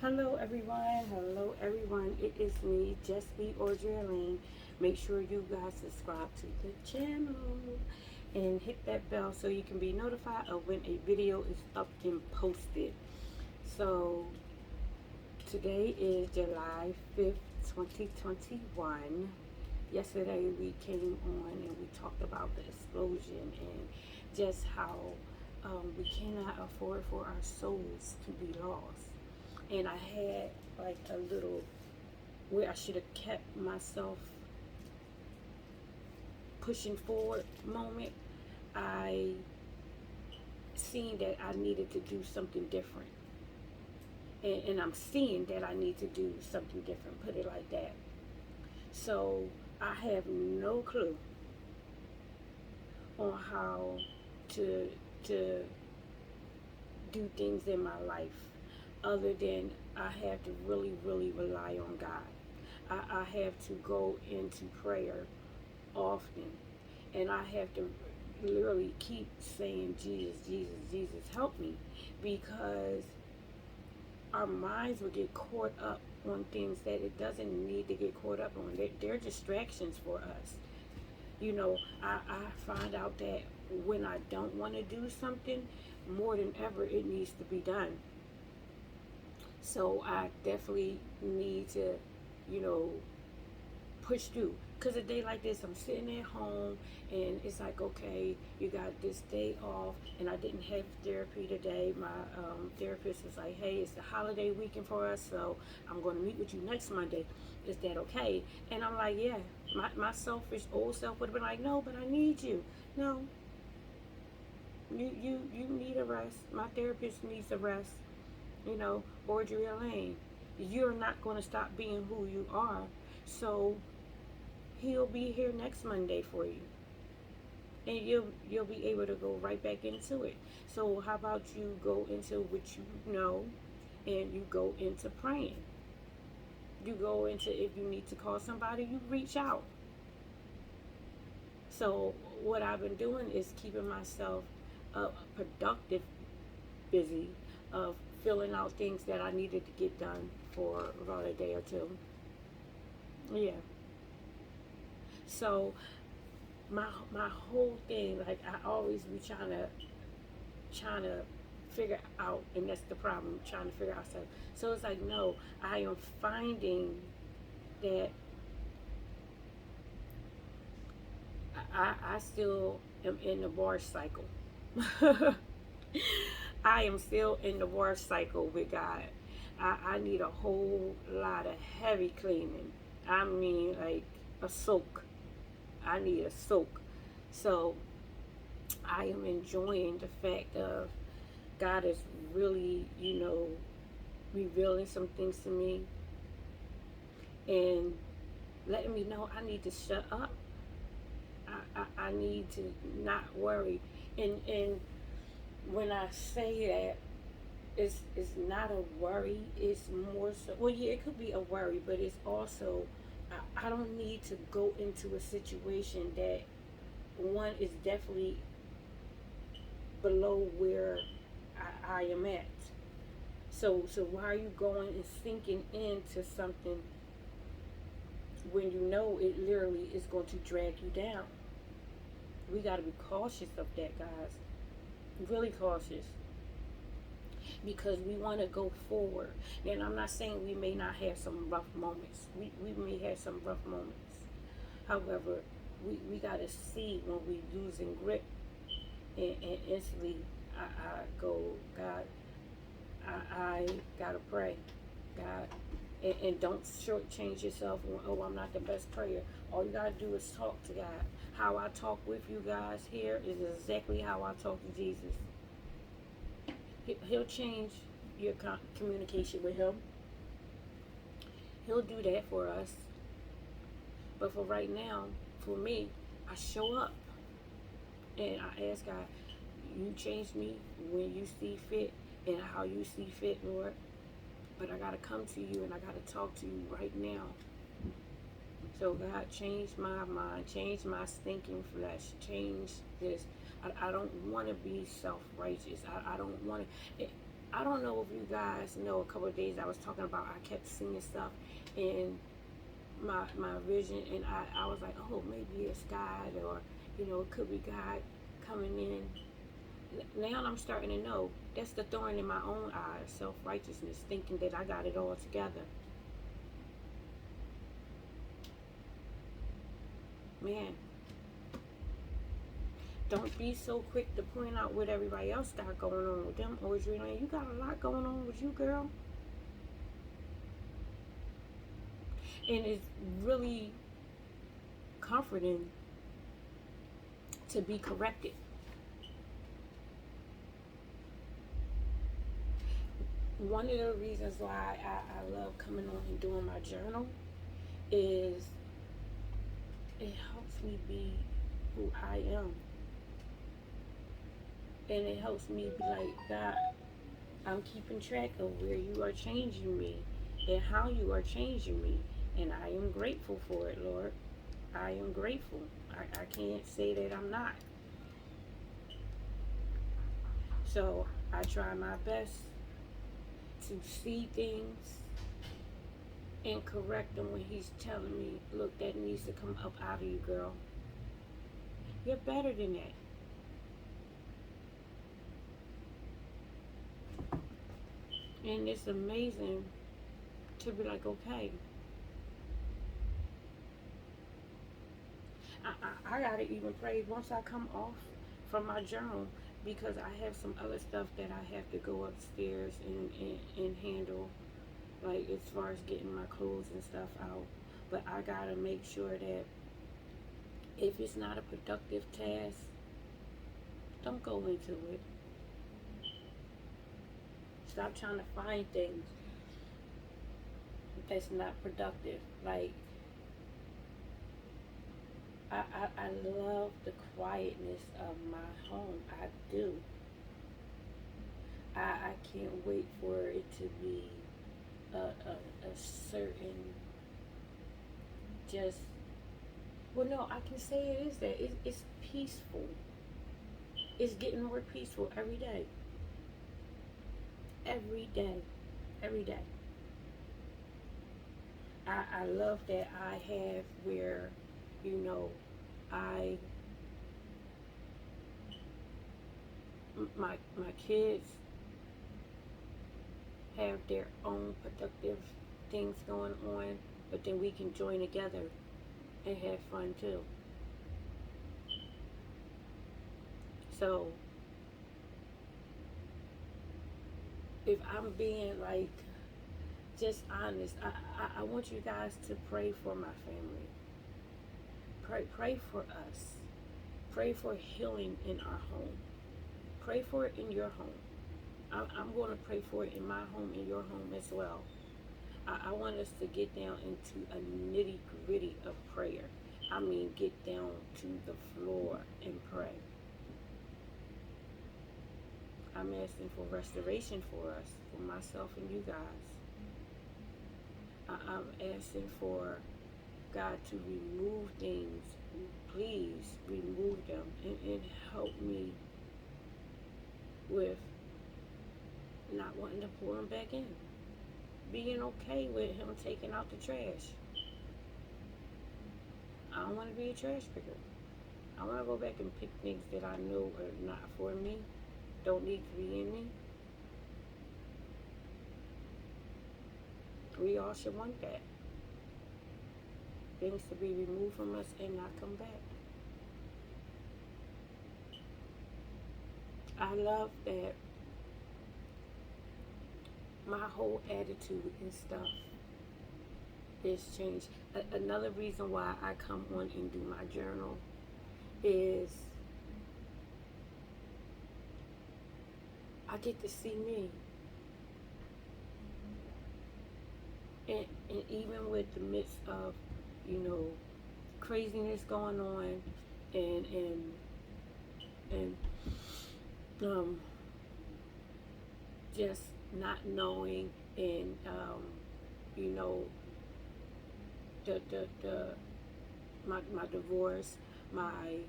Hello everyone, hello everyone. It is me, Just Be Audrey Lane. Make sure you guys subscribe to the channel and hit that bell so you can be notified of when a video is up and posted. So today is July 5th, 2021. Yesterday we came on and we talked about the explosion and just how we cannot afford for our souls to be lost. And I had like a little where I should have kept myself pushing forward moment. I seen that I needed to do something different. And I'm seeing that I need to do something different, put it like that. So I have no clue on how to to do things in my life other than I have to really, really rely on God. I have to go into prayer often, and I have to literally keep saying, Jesus, Jesus, Jesus, help me, because our minds will get caught up on things that it doesn't need to get caught up on. They're distractions for us. I find out that when I don't want to do something, more than ever, it needs to be done. So I definitely need to, you know, push through. Because a day like this, I'm sitting at home and it's like, okay, you got this day off, and I didn't have therapy today. My therapist was like, hey, it's the holiday weekend for us, so I'm going to meet with you next Monday. Is that okay? And I'm like, yeah. My selfish old self would have been like, no, but I need you. No, you need a rest. My therapist needs a rest. Audrey Lane, you're not going to stop being who you are. So he'll be here next Monday for you, and you'll be able to go right back into it. So how about you go into what you know, and you go into praying. You go into, if you need to call somebody, you reach out. So what I've been doing is keeping myself productive, busy, of filling out things that I needed to get done for about a day or two. Yeah. So my whole thing, like I always be trying to figure out, and that's the problem, trying to figure out stuff. So it's like, no, I am finding that I still am in the war cycle. I am still in the war cycle with God. I need a whole lot of heavy cleaning. I mean, like a soak. I need a soak. So I am enjoying the fact of God is really, revealing some things to me and letting me know I need to shut up. I need to not worry. And when I say that, it's not a worry. It's more so. Well, yeah, it could be a worry, but it's also I don't need to go into a situation that one is definitely below where I am at. So why are you going and sinking into something when you know it literally is going to drag you down? We got to be cautious of that, guys. Really cautious, because we want to go forward. And I'm not saying we may not have some rough moments. We may have some rough moments. However, we got to see when we losing grip, and instantly I go, God, I got to pray. God, and don't shortchange yourself. Oh, I'm not the best prayer. All you gotta do is talk to God. How I talk with you guys here is exactly how I talk to Jesus. He'll change your communication with him. He'll do that for us. But for right now, for me, I show up and I ask God, you change me when you see fit and how you see fit, Lord. But I gotta come to you and I gotta talk to you right now. So God, change my mind, change my stinking flesh, change this. I don't want to be self-righteous. I don't want to. I don't know if you guys know, a couple of days I was talking about, I kept seeing stuff in my vision, and I was like, oh, maybe it's God, or it could be God coming in. Now I'm starting to know that's the thorn in my own eye, self-righteousness, thinking that I got it all together. Man, don't be so quick to point out what everybody else got going on with them. Audrey, you got a lot going on with you, girl. And it's really comforting to be corrected. One of the reasons why I love coming on and doing my journal is it helps me be who I am. And it helps me be like, God, I'm keeping track of where you are changing me and how you are changing me. And I am grateful for it, Lord. I am grateful. I can't say that I'm not. So I try my best to see things and correct them when he's telling me, look, that needs to come up out of you, girl. You're better than that. And it's amazing to be like, okay, I gotta even pray once I come off from my journal, because I have some other stuff that I have to go upstairs and handle, like as far as getting my clothes and stuff out. But I gotta make sure that if it's not a productive task, don't go into it. Stop trying to find things that's not productive. Like, I love the quietness of my home. I do. I can't wait for it to be a certain, just, well, no, I can say it is that. It's peaceful. It's getting more peaceful every day. Every day. Every day. I love that I have where, I, my kids have their own productive things going on, but then we can join together and have fun too. So if I'm being like just honest, I want you guys to pray for my family. Pray for us. Pray for healing in our home. Pray for it in your home. I'm going to pray for it in my home, in your home as well. I want us to get down into a nitty gritty of prayer. I mean, get down to the floor and pray. I'm asking for restoration for us, for myself and you guys. I'm asking for God to remove things. Please remove them and help me with not wanting to pour them back in. Being okay with him taking out the trash. I don't want to be a trash picker. I want to go back and pick things that I know are not for me, don't need to be in me. We all should want that. Things to be removed from us and not come back. I love that my whole attitude and stuff is changed. Another reason why I come on and do my journal is I get to see me. And even with the midst of, craziness going on and just not knowing, and you know the my divorce, my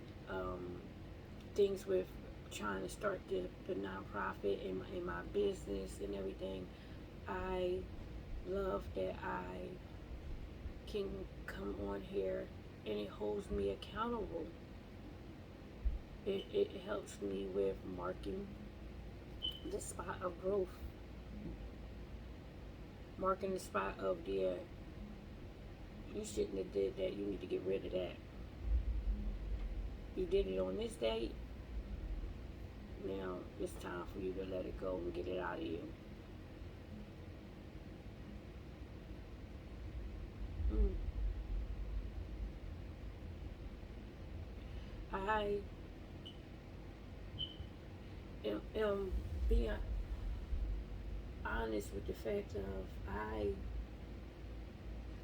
things with trying to start the nonprofit and my business and everything, I love that I can come on here and it holds me accountable. It helps me with marking the spot of growth, marking the spot of the you shouldn't have did that, you need to get rid of that. You did it on this date, now it's time for you to let it go and get it out of you. Mm. I am being honest with the fact of I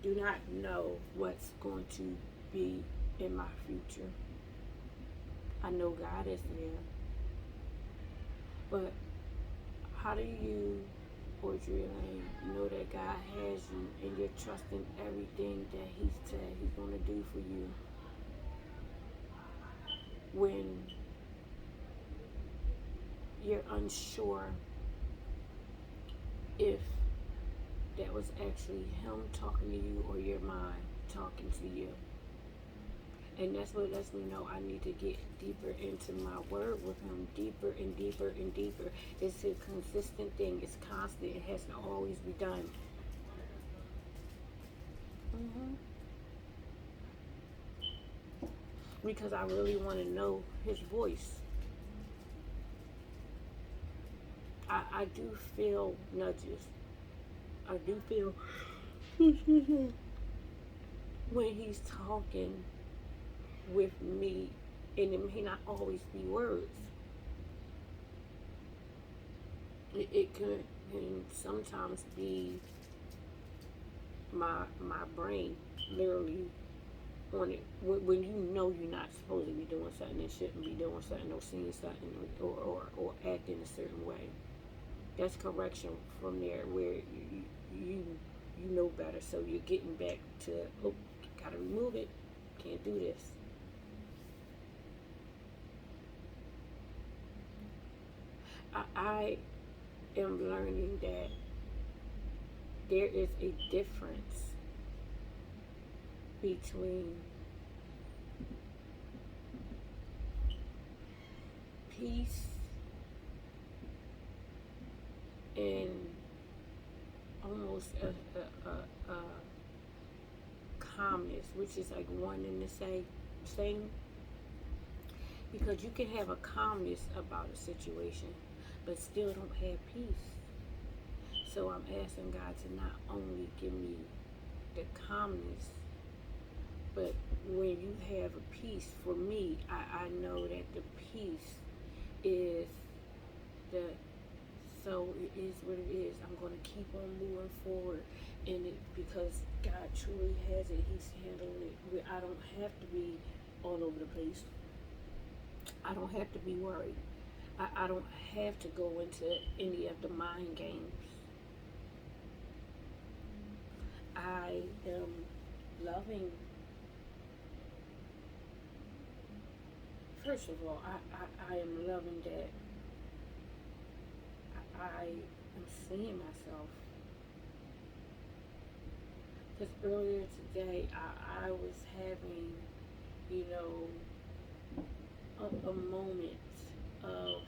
do not know what's going to be in my future. I know God is there, but how do you, Audrey Lane, know that God has you and you're trusting everything that He said He's going to do for you when you're unsure if that was actually Him talking to you or your mind talking to you? And that's what lets me know I need to get deeper into my word with Him, deeper and deeper and deeper. It's a consistent thing. It's constant. It has to always be done. hmm Because I really want to know His voice. I do feel nudges. I do feel when He's talking with me, and it may not always be words. It can sometimes be my brain literally on it when you know you're not supposed to be doing something and shouldn't be doing something or seeing something or acting a certain way. That's correction from there where you you know better, so you're getting back to, oh, gotta remove it, can't do this. I am learning that there is a difference between peace and almost a calmness, which is like one and the same. Because you can have a calmness about a situation, but still don't have peace. So I'm asking God to not only give me the calmness, but when you have a peace, for me, I know that the peace is the, so it is what it is. I'm going to keep on moving forward in it because God truly has it. He's handling it. Where I don't have to be all over the place. I don't have to be worried. I don't have to go into any of the mind games. I am loving, first of all, I am loving that I am seeing myself. Because earlier today, I was having, you know, a moment of,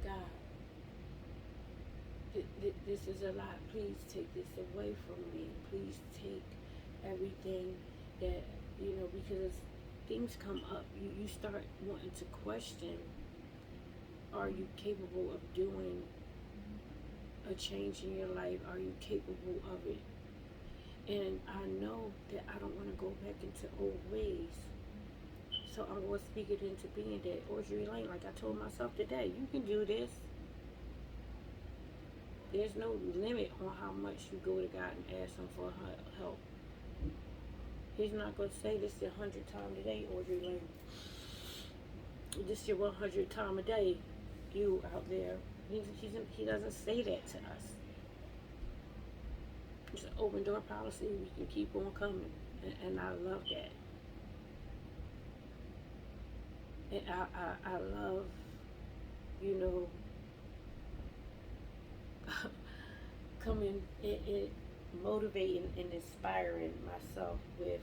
God, this is a lot. Please take this away from me. Please take everything that, because things come up. You start wanting to question, are you capable of doing a change in your life? Are you capable of it? And I know that I don't want to go back into old ways. So I'm going to speak it into being that, Audrey Lane, like I told myself today, you can do this. There's no limit on how much you go to God and ask Him for help. He's not going to say this the 100th time today, Audrey Lane. This is your 100th time a day, you out there. He doesn't say that to us. It's an open door policy. We can keep on coming. And I love that. And I love, you know, coming and motivating and inspiring myself with,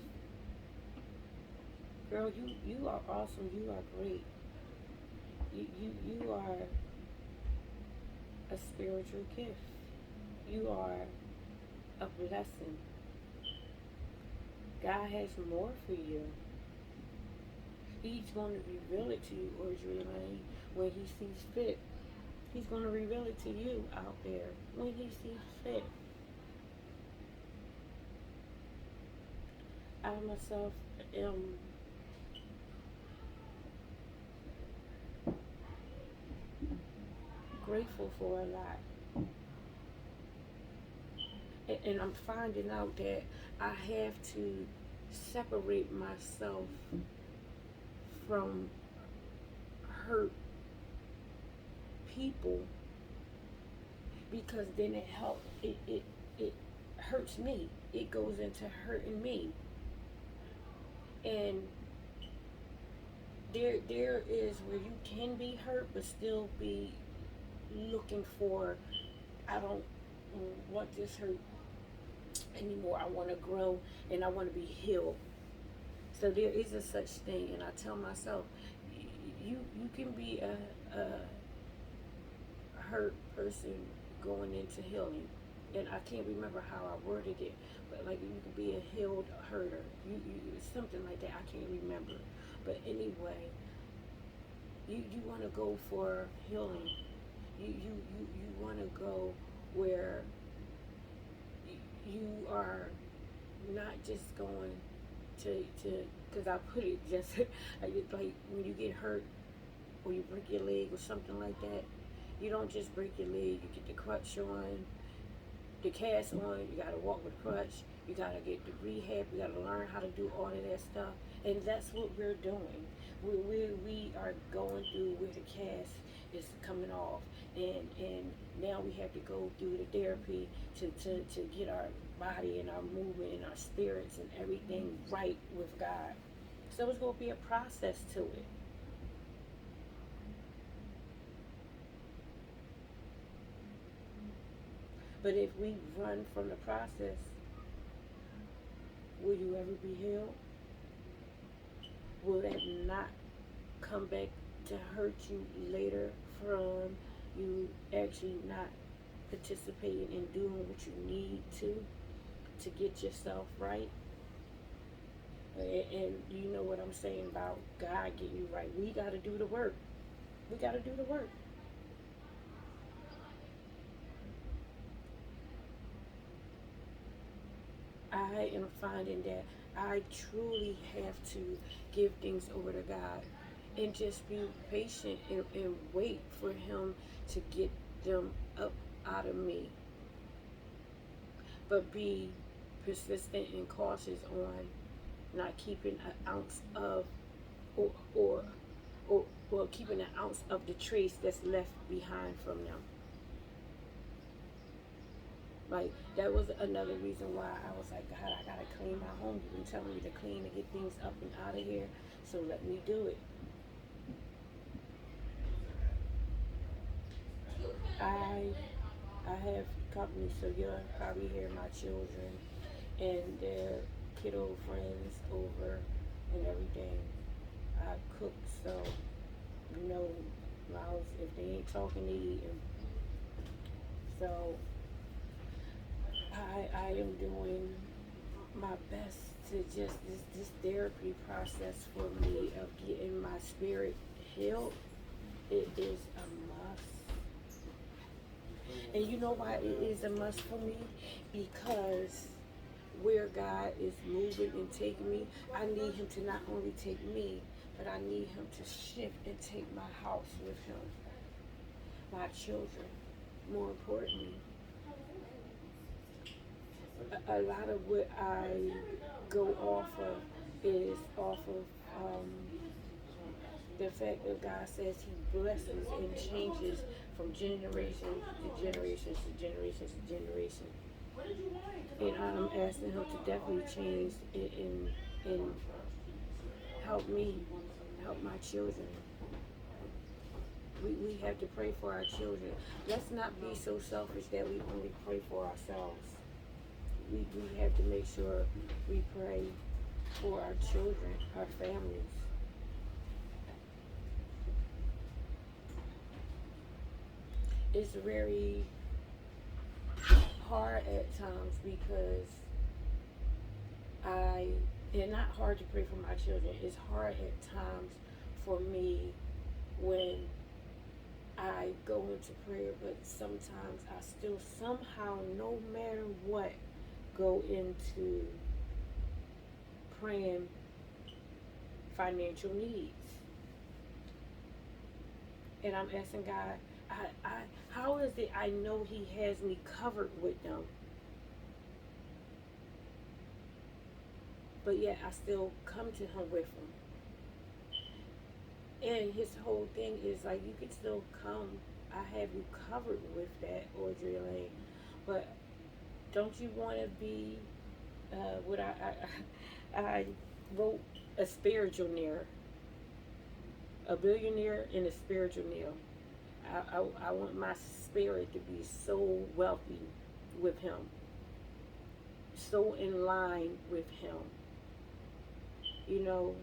girl, you are awesome. You are great. You are a spiritual gift. You are a blessing. God has more for you. He's going to reveal it to you, Audrey, when He sees fit. He's going to reveal it to you out there when He sees fit. I myself am grateful for a lot. And I'm finding out that I have to separate myself from hurt people, because then it hurts me. It goes into hurting me. And there is where you can be hurt but still be looking for, I don't want this hurt anymore. I want to grow and I want to be healed. So there is a such thing, and I tell myself, you can be a hurt person going into healing. And I can't remember how I worded it, but like you could be a healed hurter. You something like that. I can't remember. But anyway, you want to go for healing. You want to go where you are not just going to because I put it just like when you get hurt or you break your leg or something like that, you don't just break your leg. You get the crutch on, the cast on. You gotta walk with a crutch. You gotta get the rehab. You gotta learn how to do all of that stuff, and that's what we're doing. We are going through where the cast is coming off, and now we have to go through the therapy to get our body and our movement and our spirits and everything right with God. So it's going to be a process to it. But if we run from the process, will you ever be healed? Will that not come back to hurt you later from you actually not participating in doing what you need to get yourself right? And you know what I'm saying about God getting you right. We got to do the work. We got to do the work. I am finding that I truly have to give things over to God and just be patient and wait for Him to get them up out of me. But be persistent and cautious on not keeping an ounce of or or or keeping an ounce of the trace that's left behind from them. Like that was another reason why I was like, God, I gotta clean my home. You've been telling me to clean and get things up and out of here, so let me do it. I I have company, so you'll probably hear my children and their kiddo friends over and everything. I cook, so you know, mouths if they ain't talking, they eating. So I am doing my best to just this therapy process for me of getting my spirit healed. It is a must. And you know why it is a must for me? Because where God is moving and taking me, I need Him to not only take me, but I need Him to shift and take my house with Him, my children, more importantly. A lot of what I go off of is off of the fact that God says He blesses and changes from generation to generations to generations to generation. And I'm asking Him to definitely change and help me, help my children. We have to pray for our children. Let's not be so selfish that we only pray for ourselves. We have to make sure we pray for our children, our families. It's very hard at times because and not hard to pray for my children. It's hard at times for me when I go into prayer, but sometimes I still somehow, no matter what, go into praying financial needs. And I'm asking God, how is it I know He has me covered with them, but yet I still come to Him with them? And His whole thing is like, you can still come. I have you covered with that, Audrey Lane. But don't you want to be what I wrote, a spiritualnaire, a billionaire and a spiritualnaire. I want my spirit to be so wealthy with Him, so in line with Him. You know,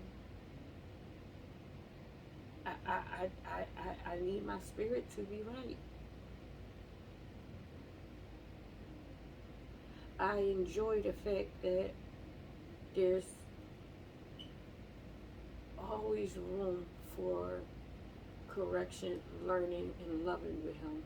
I need my spirit to be right. I enjoy the fact that there's always room for correction, learning, and loving with Him.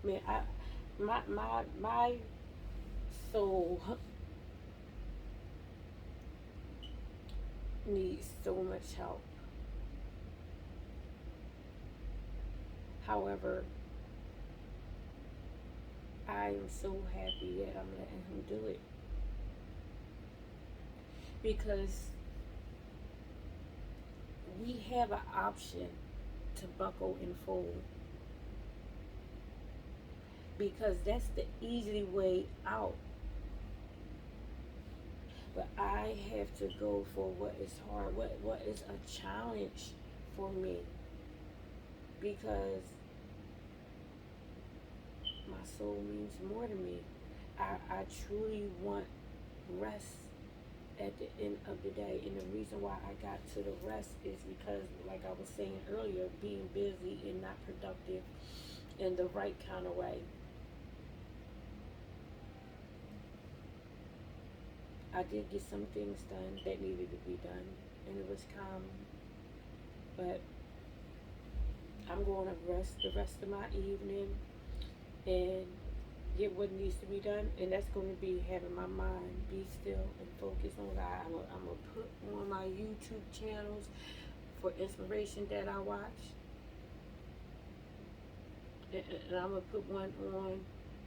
Man, my soul needs so much help. However, I am so happy that I'm letting Him do it, because we have an option to buckle and fold, because that's the easy way out. But I have to go for what is hard, what is a challenge for me, because my soul means more to me. I truly want rest at the end of the day. And the reason why I got to the rest is because, like I was saying earlier, being busy and not productive in the right kind of way. I did get some things done that needed to be done, and it was calm. But I'm going to rest the rest of my evening and get what needs to be done, and that's going to be having my mind be still and focus on God. I'm going to put on my YouTube channels for inspiration that I watch, and I'm going to put one on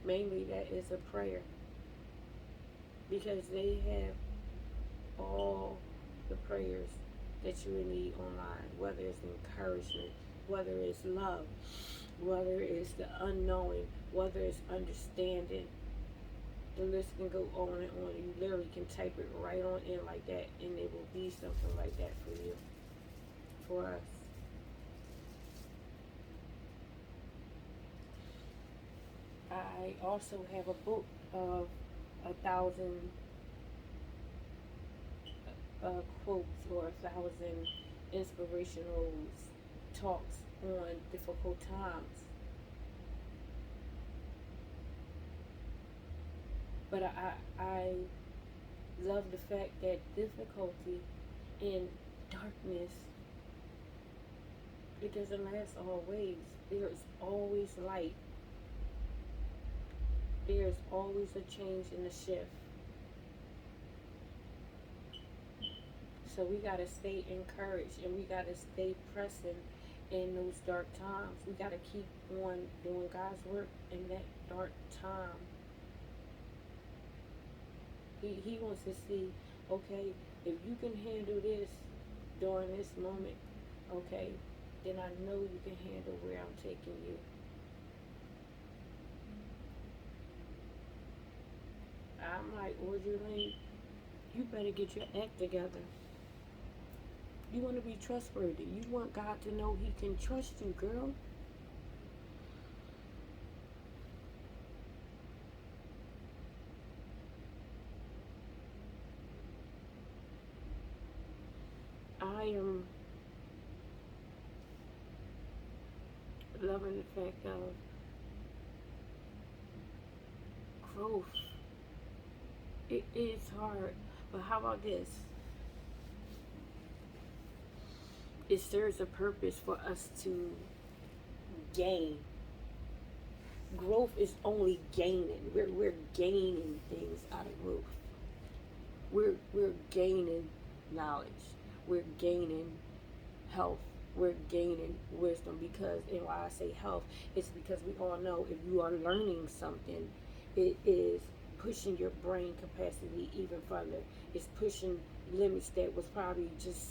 mainly that is a prayer, because they have all the prayers that you would need online, whether it's encouragement, whether it's love, whether it's the unknowing, whether it's understanding. The list can go on and on. You literally can type it right on in like that, and it will be something like that for you, for us. I also have a book of 1,000 quotes or 1,000 inspirational talks on difficult times. But I love the fact that difficulty and darkness, it doesn't last always. There is always light. There is always a change and a shift. So we got to stay encouraged, and we got to stay pressing in those dark times. We got to keep on doing God's work in that dark time. He wants to see, okay, if you can handle this, during this moment, okay, then I know you can handle where I'm taking you. I'm like, Audrey Lane, you better get your act together. You want to be trustworthy. You want God to know He can trust you, girl. I am loving the fact of growth. It is hard, but how about this? It serves a purpose for us to gain. Growth is only gaining. We're gaining things out of growth. We're gaining knowledge. We're gaining health. We're gaining wisdom because, and why I say health, it's because we all know if you are learning something, it is pushing your brain capacity even further. It's pushing limits that was probably just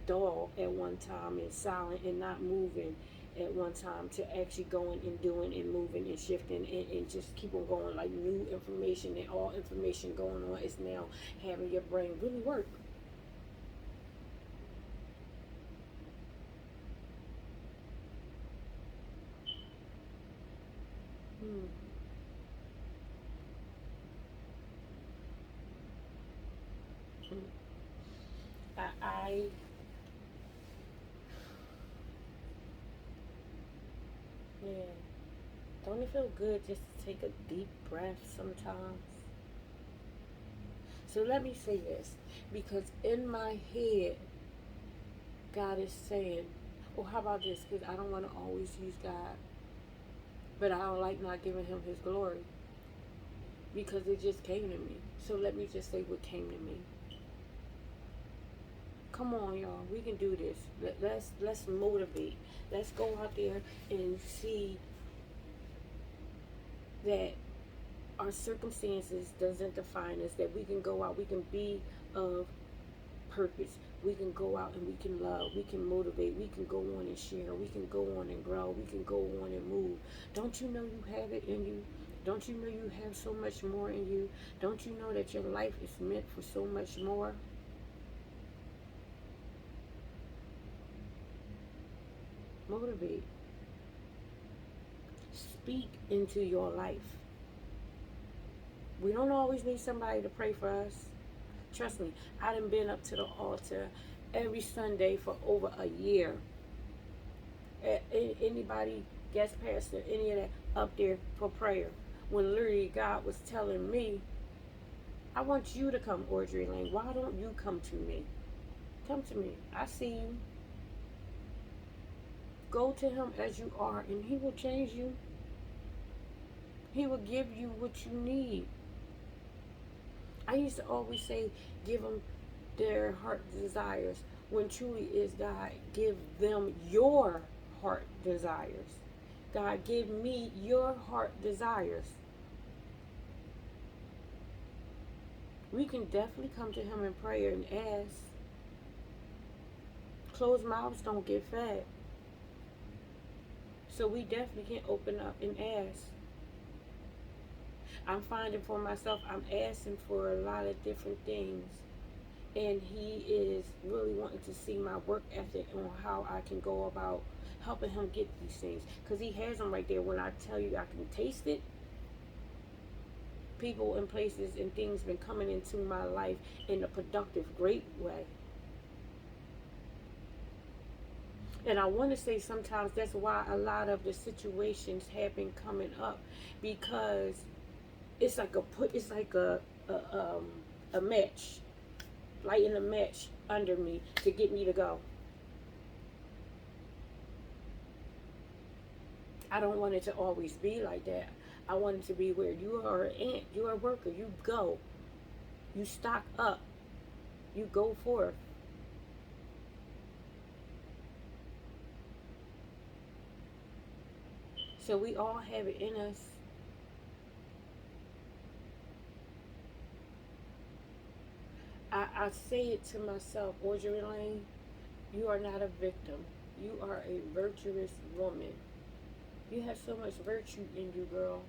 dull at one time and silent and not moving at one time to actually going and doing and moving and shifting and just keep on going, like new information and all information going on is now having your brain really work. Hmm. Hmm. I yeah. Don't it feel good just to take a deep breath sometimes? So let me say this, because in my head, God is saying, "Oh, how about this?" Because I don't want to always use God, but I don't like not giving Him His glory because it just came to me. So let me just say what came to me. Come on, y'all, we can do this. Let's motivate. Let's go out there and see that our circumstances doesn't define us. That we can go out, we can be of purpose. We can go out and we can love. We can motivate. We can go on and share. We can go on and grow. We can go on and move. Don't you know you have it in you? Don't you know you have so much more in you? Don't you know that your life is meant for so much more? Motivate. Speak into your life. We don't always need somebody to pray for us. Trust me, I done been up to the altar every Sunday for over a year. Anybody, guest pastor, any of that up there for prayer. When literally God was telling me, I want you to come, Audrey Lane. Why don't you come to me? Come to me. I see you. Go to Him as you are, and He will change you. He will give you what you need. I used to always say, give them their heart desires. When truly is God, give them your heart desires. God, give me your heart desires. We can definitely come to Him in prayer and ask. Closed mouths don't get fed. So we definitely can open up and ask. I'm finding for myself, I'm asking for a lot of different things. And He is really wanting to see my work ethic on how I can go about helping Him get these things. Because He has them right there. When I tell you I can taste it, people and places and things been coming into my life in a productive, great way. And I want to say sometimes that's why a lot of the situations have been coming up, because it's like a match, lighting a match under me to get me to go. I don't want it to always be like that. I want it to be where you are an ant, you're a worker, you go, you stock up, you go forth. So we all have it in us. I say it to myself, Audrey Lane, You are not a victim. You are a virtuous woman. You have so much virtue in you, girl.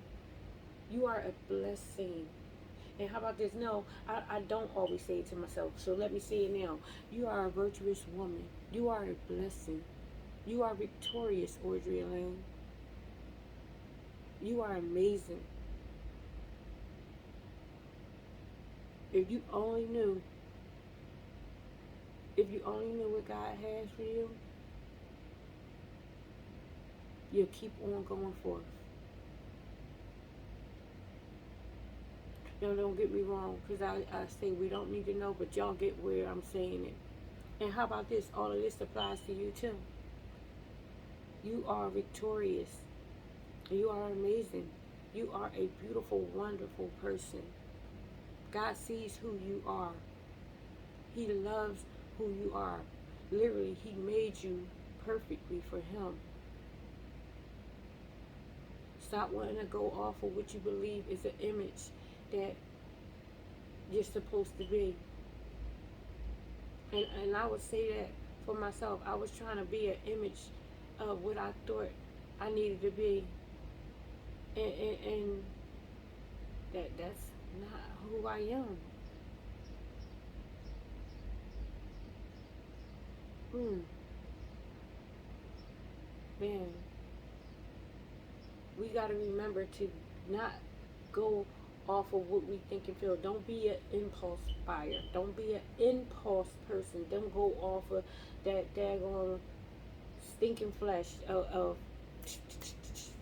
You are a blessing. And how about this? No, I don't always say it to myself. So let me say it now. You are a virtuous woman. You are a blessing. You are victorious, Audrey Elaine. You are amazing. If you only knew, if you only knew what God has for you, you'll keep on going forth. No, don't get me wrong, because I say we don't need to know, but y'all get where I'm saying it. And how about this? All of this applies to you too. You are victorious. You are amazing. You are a beautiful, wonderful person. God sees who you are. He loves who you are. Literally, He made you perfectly for Him. Stop wanting to go off of what you believe is an image that you're supposed to be. And I would say that for myself. I was trying to be an image of what I thought I needed to be. And that's not who I am. Man, we got to remember to not go off of what we think and feel. Don't be an impulse buyer. Don't be an impulse person. Don't go off of that daggone stinking flesh of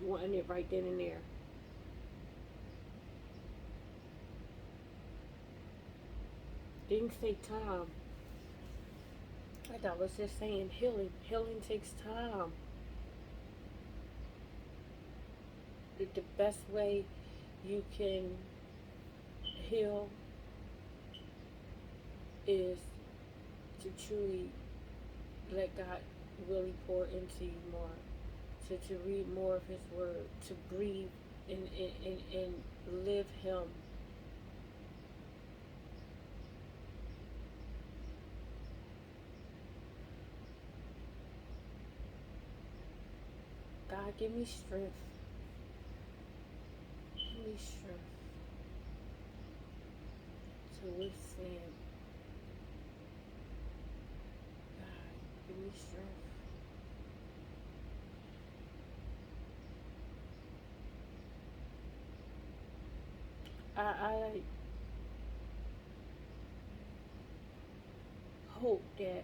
wanting it right then and there. Things take time. Like I was just saying, healing takes time. The best way you can heal is to truly let God really pour into you more, to read more of His Word, to breathe and live Him. God, give me strength. Give me strength to withstand. God, give me strength. I hope that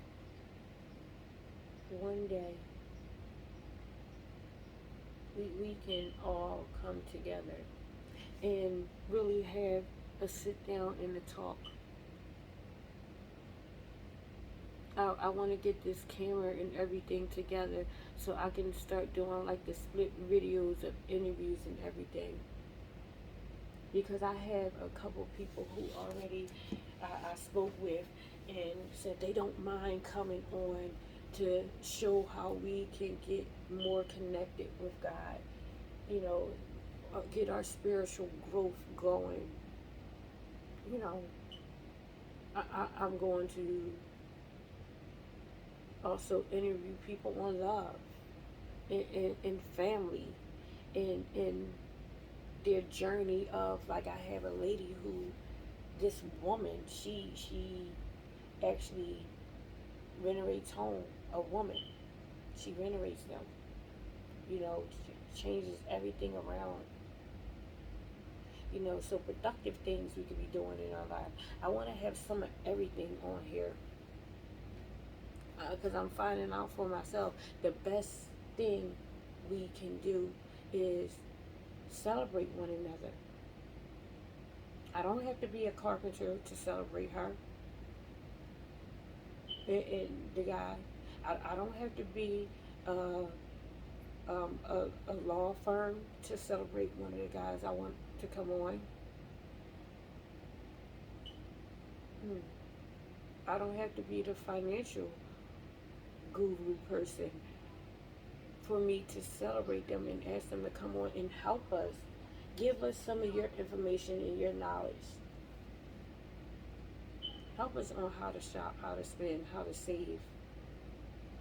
one day we can all come together and really have a sit down and a talk. I want to get this camera and everything together so I can start doing like the split videos of interviews and everything. Because I have a couple people who already I spoke with and said they don't mind coming on to show how we can get more connected with God, you know, get our spiritual growth going. You know, I'm going to also interview people on love and family and their journey of, like, I have a lady who, this woman, she actually renovates home, a woman. She renovates them, you know, changes everything around, you know, so productive things we could be doing in our life. I want to have some of everything on here because I'm finding out for myself the best thing we can do is celebrate one another. I don't have to be a carpenter to celebrate her and the guy. I don't have to be a law firm to celebrate one of the guys I want to come on. I don't have to be the financial guru person for me to celebrate them and ask them to come on and help us. Give us some of your information and your knowledge. Help us on how to shop, how to spend, how to save.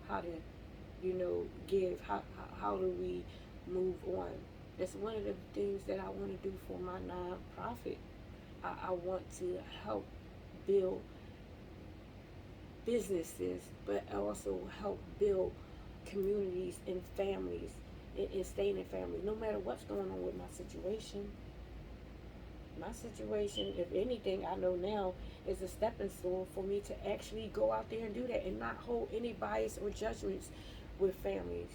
how to, give, how do we move on. That's one of the things that I want to do for my nonprofit. I want to help build businesses, but also help build communities and families, and staying in family, no matter what's going on with my situation. My situation, if anything, I know now is a stepping stone for me to actually go out there and do that and not hold any bias or judgments with families.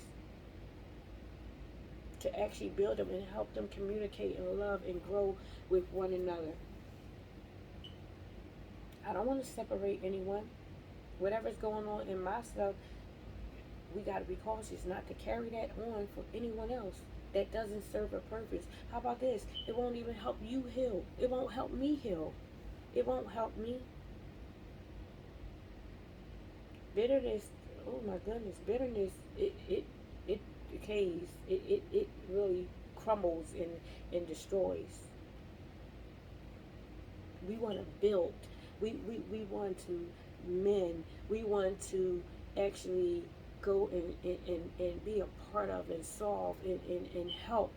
To actually build them and help them communicate and love and grow with one another. I don't want to separate anyone. Whatever's going on in my stuff, we got to be cautious not to carry that on for anyone else that doesn't serve a purpose. How about this? It won't even help you heal. It won't help me heal. It won't help me. Bitterness, oh my goodness, bitterness, it decays. It really crumbles and destroys. We want to build. We want to mend. We want to actually go and be a part of and solve and help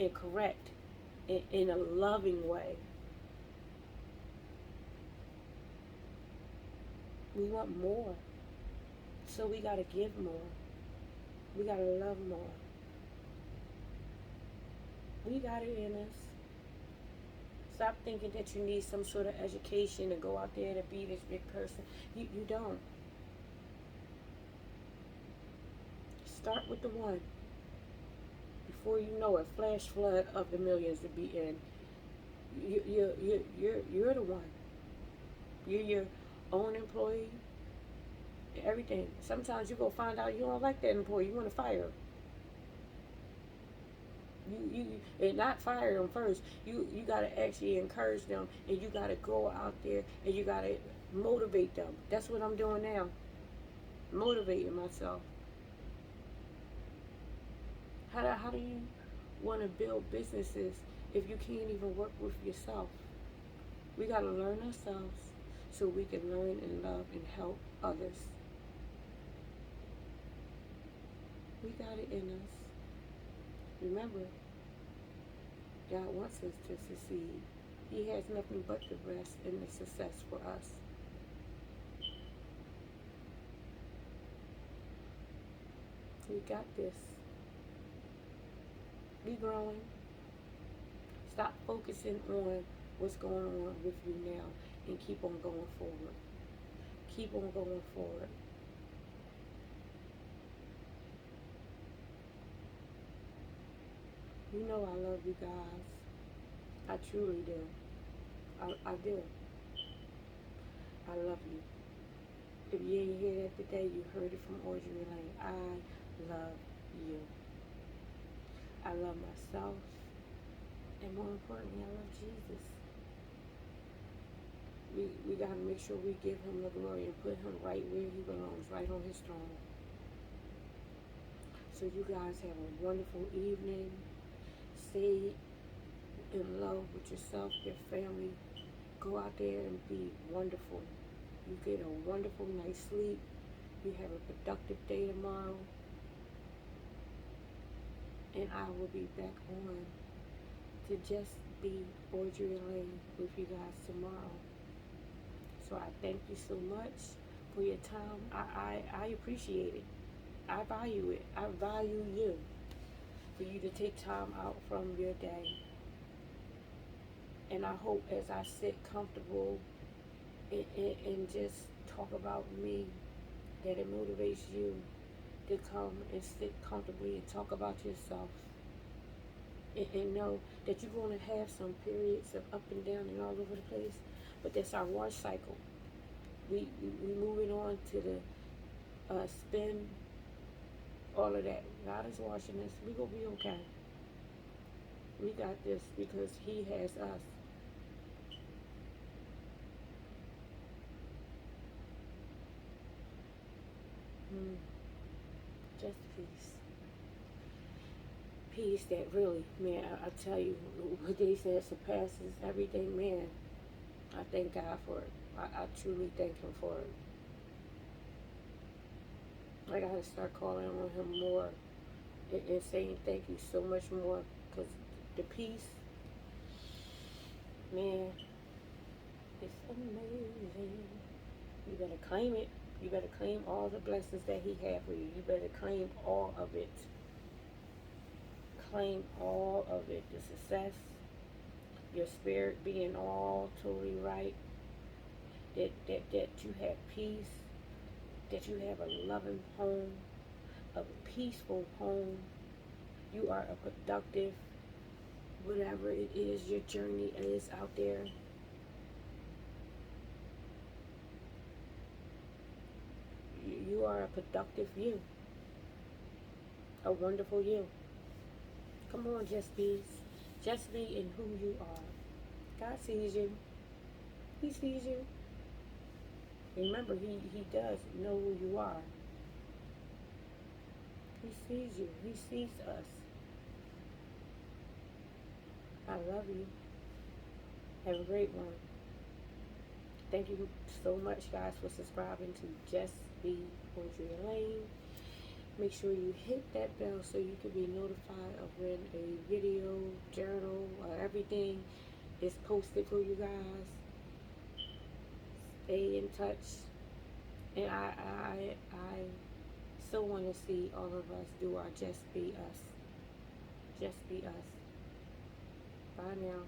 and correct in a loving way. We want more. So we got to give more. We got to love more. We got it in us. Stop thinking that you need some sort of education to go out there to be this big person. You don't. Start with the one. Before you know it, flash flood of the millions to be in. You're the one. You're your own employee. Everything. Sometimes you go find out you don't like that employee. You want to fire them. You and not fire them first. You got to actually encourage them, and you got to go out there and you got to motivate them. That's what I'm doing now. Motivating myself. How do you want to build businesses if you can't even work with yourself? We got to learn ourselves so we can learn and love and help others. We got it in us. Remember, God wants us to succeed. He has nothing but the rest and the success for us. We got this. Be growing. Stop focusing on what's going on with you now and keep on going forward. Keep on going forward. You know I love you guys. I truly do. I do. I love you. If you didn't hear that today, you heard it from Audrey Lane. I love you. I love myself. And more importantly, I love Jesus. We got to make sure we give him the glory and put him right where he belongs, right on his throne. So you guys have a wonderful evening. Stay in love with yourself, your family. Go out there and be wonderful. You get a wonderful night's sleep. You have a productive day tomorrow. And I will be back on to just be Audrey Lane with you guys tomorrow. So I thank you so much for your time. I appreciate it. I value it. I value you. For you to take time out from your day. And I hope as I sit comfortable and just talk about me, that it motivates you to come and sit comfortably and talk about yourself. And know that you're going to have some periods of up and down and all over the place. But that's our wash cycle. We moving on to the spin, all of that. God is washing us. We gonna be okay. We got this because he has us. Just peace. Peace that really, man, I tell you, what they said surpasses everything, man. I thank God for it. I truly thank him for it. I gotta start calling on him more and saying thank you so much more, because the peace, man, it's amazing. You better claim it. You better claim all the blessings that he had for you. You better claim all of it. Claim all of it. The success, your spirit being all totally right, that you have peace, that you have a loving home, a peaceful home. You are a productive, whatever it is your journey is out there. You are a productive you, a wonderful you. Come on, just be in who you are. God sees you. He sees you. Remember, he does know who you are. He sees you. He sees us. I love you. Have a great one. Thank you so much, guys, for subscribing to Just Be Andrea Lane. Make sure you hit that bell so you can be notified of when a video, journal, everything is posted for you guys. Stay in touch. And I so want to see all of us do our Just Be Us. Just Be Us. Bye now.